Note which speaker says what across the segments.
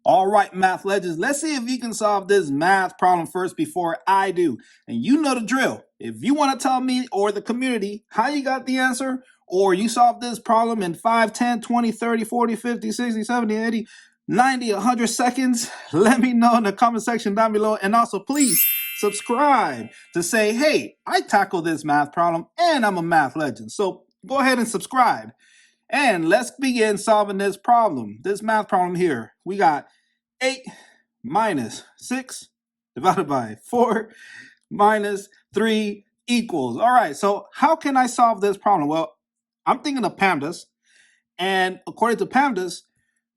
Speaker 1: All right, math legends, let's see if you can solve this math problem first before I do. And you know the drill. If you want to tell me or the community how you got the answer, or you solved this problem in 5, 10, 20, 30, 40, 50, 60, 70, 80, 90, 100 seconds, let me know in the comment section down below. And also, please subscribe to say, hey, I tackled this math problem and I'm a math legend. So go ahead and subscribe. And let's begin solving this problem, this math problem here. We got 8 minus 6 divided by 4 minus 3 equals. All right, so how can I solve this problem? Well, I'm thinking of PEMDAS. And according to PEMDAS,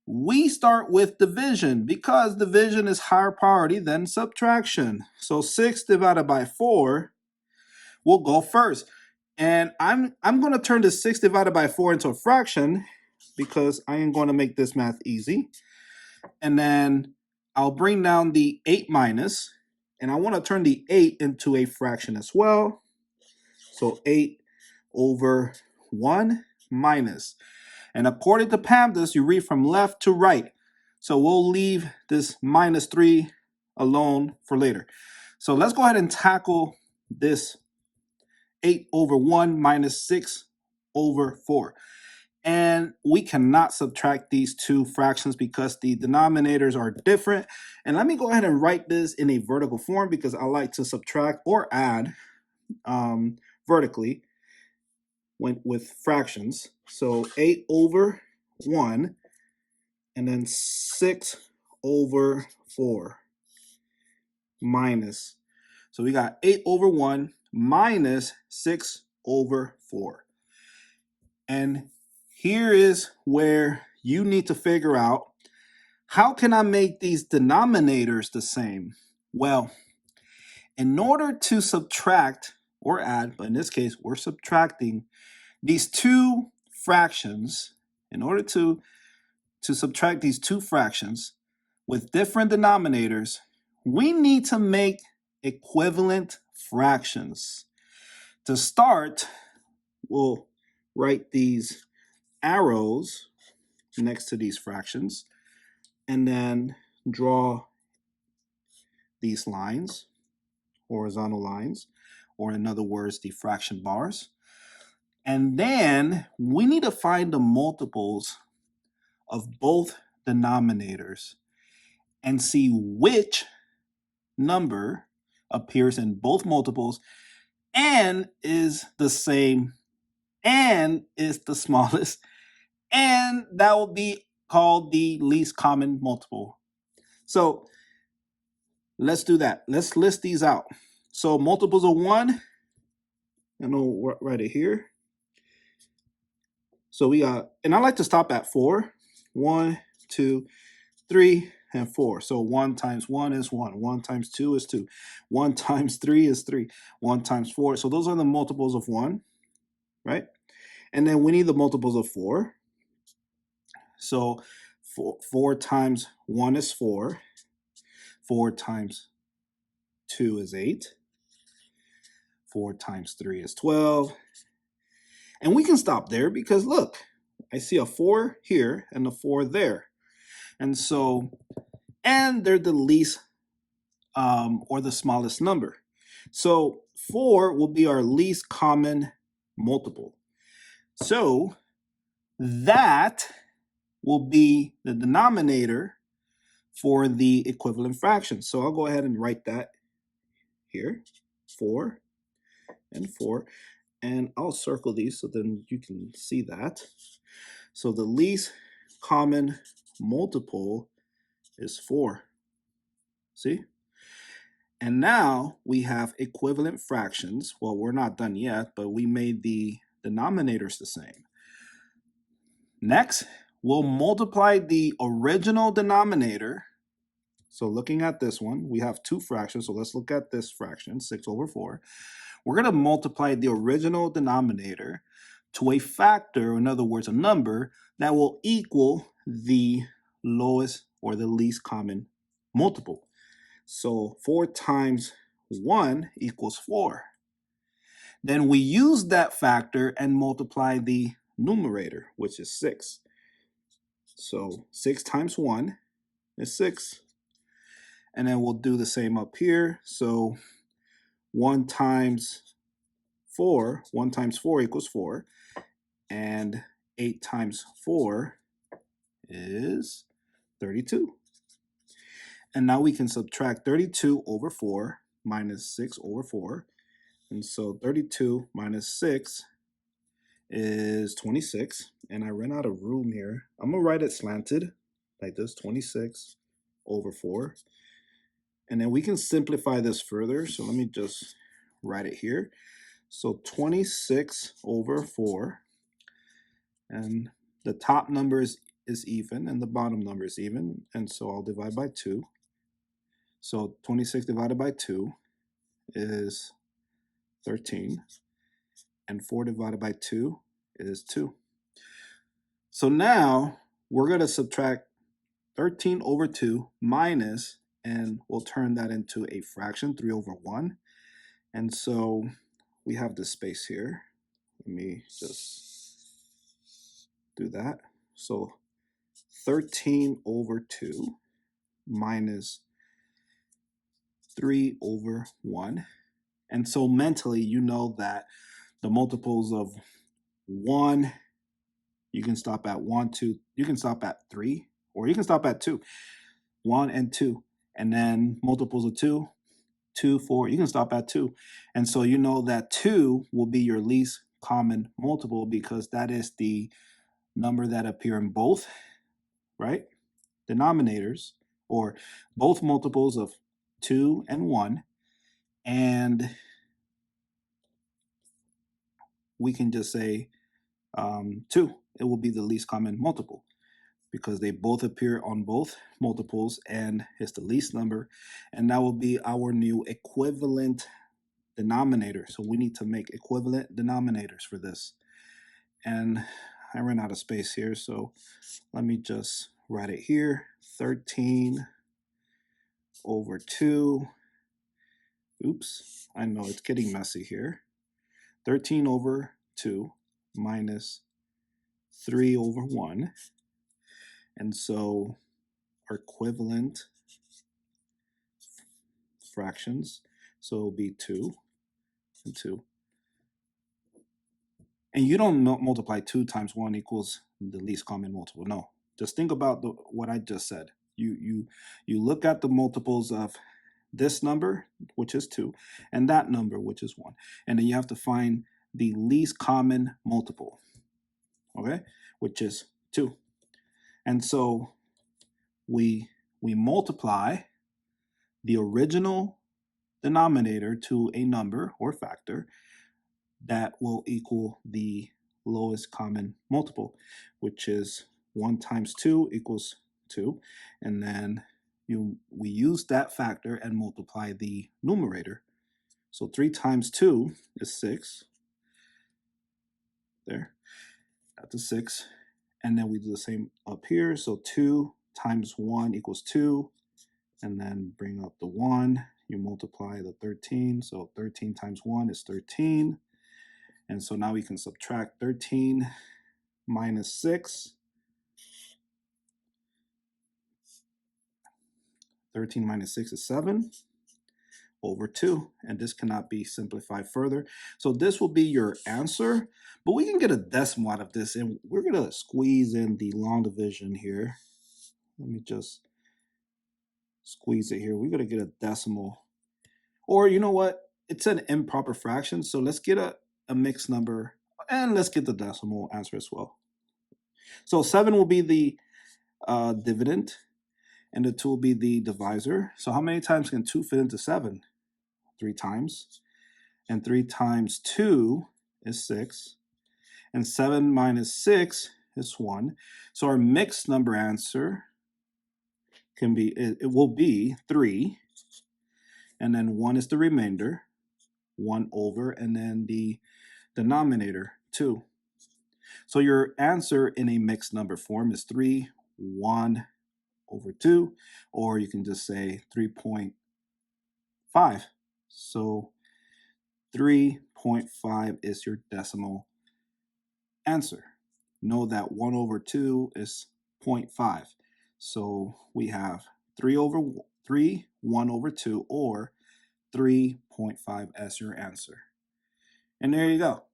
Speaker 1: we start with division because division is higher priority than subtraction. So 6 divided by 4 will go first. And I'm going to turn the 6 divided by 4 into a fraction because I am going to make this math easy. And then I'll bring down the 8 minus, and I want to turn the 8 into a fraction as well. So 8 over 1 minus. And according to PEMDAS, you read from left to right. So we'll leave this minus 3 alone for later. So let's go ahead and tackle this 8 over 1 minus 6 over 4. And we cannot subtract these two fractions because the denominators are different. And let me go ahead and write this in a vertical form because I like to subtract or add vertically with fractions. So 8 over 1 and then 6 over 4 minus. So we got 8 over 1 minus 6 over 4. And here is where you need to figure out, how can I make these denominators the same? Well, in order to subtract or add, but in this case, we're subtracting these two fractions. In order to subtract these two fractions with different denominators, we need to make equivalent fractions. To start, we'll write these arrows next to these fractions and then draw these lines, horizontal lines, or in other words, the fraction bars. And then we need to find the multiples of both denominators and see which number appears in both multiples and is the same and is the smallest, and that will be called the least common multiple. So let's do that. Let's list these out. So multiples of 1, and I'll write it here. So we got, and I like to stop at 4. 1, 2, 3, and 4. So 1 times 1 is 1. 1 times 2 is 2. 1 times 3 is 3. 1 times 4. So those are the multiples of 1, right? And then we need the multiples of 4. So 4 times 1 is 4. 4 times 2 is 8. 4 times 3 is 12. And we can stop there because look, I see a 4 here and a 4 there. And so, and they're the least or the smallest number. So 4 will be our least common multiple. So that will be the denominator for the equivalent fraction. So I'll go ahead and write that here, 4 and 4. And I'll circle these so then you can see that. So the least common multiple is 4. See? And now we have equivalent fractions. Well, we're not done yet, but we made the denominators the same. Next, we'll multiply the original denominator. So looking at this one, we have two fractions. So let's look at this fraction, 6 over 4. We're going to multiply the original denominator to a factor, in other words, a number that will equal the lowest or the least common multiple. So 4 times 1 equals 4. Then we use that factor and multiply the numerator, which is 6. So 6 times 1 is 6. And then we'll do the same up here. So 1 times 4 equals 4. And 8 times 4 is 32. And now we can subtract 32 over 4 minus 6 over 4. And so 32 minus 6 is 26. And I ran out of room here. I'm going to write it slanted like this, 26 over 4. And then we can simplify this further. So let me just write it here. So 26 over 4. And the top number is even and the bottom number is even. And so I'll divide by 2. So 26 divided by 2 is 13. And 4 divided by 2 is 2. So now we're going to subtract 13 over 2 minus, and we'll turn that into a fraction, 3 over 1. And so we have this space here. Let me just do that. So 13 over 2 minus 3 over 1. And so mentally, you know that the multiples of 1, you can stop at 1, 2, you can stop at 3, or you can stop at 2. 1 and 2. And then multiples of 2, 2, 4, you can stop at 2. And so you know that 2 will be your least common multiple because that is the number that appear in both, right, denominators, or both multiples of 2 and 1. And we can just say 2. It will be the least common multiple because they both appear on both multiples and it's the least number. And that will be our new equivalent denominator. So we need to make equivalent denominators for this. And I ran out of space here, so let me just write it here. 13 over 2. Oops, I know it's getting messy here. 13 over 2 minus 3 over 1. And so our equivalent fractions, so it'll be 2 and 2. And you don't multiply 2 times 1 equals the least common multiple. No, just think about what I just said. You look at the multiples of this number, which is 2, and that number, which is 1. And then you have to find the least common multiple, okay, which is 2. And so we multiply the original denominator to a number or factor that will equal the lowest common multiple, which is 1 times 2 equals 2. And then we use that factor and multiply the numerator. So 3 times 2 is 6. There, that's a 6. And then we do the same up here. So 2 times 1 equals 2. And then bring up the 1. You multiply the 13. So 13 times 1 is 13. And so now we can subtract 13 minus 6. 13 minus 6 is 7 over 2. And this cannot be simplified further. So this will be your answer. But we can get a decimal out of this. And we're going to squeeze in the long division here. Let me just squeeze it here. We're going to get a decimal. Or you know what? It's an improper fraction. So let's get a mixed number. And let's get the decimal answer as well. So 7 will be the dividend, and the 2 will be the divisor. So how many times can 2 fit into 7? 3 times. And 3 times 2 is 6. And 7 minus 6 is 1. So our mixed number answer can be, it will be 3. And then 1 is the remainder, 1 over, and then the denominator, 2. So your answer in a mixed number form is 3, 1 over 2, or you can just say 3.5. So 3.5 is your decimal answer. Know that 1 over 2 is 0.5. So we have 3 over 3, 1 over 2, or 3.5 as your answer. And there you go.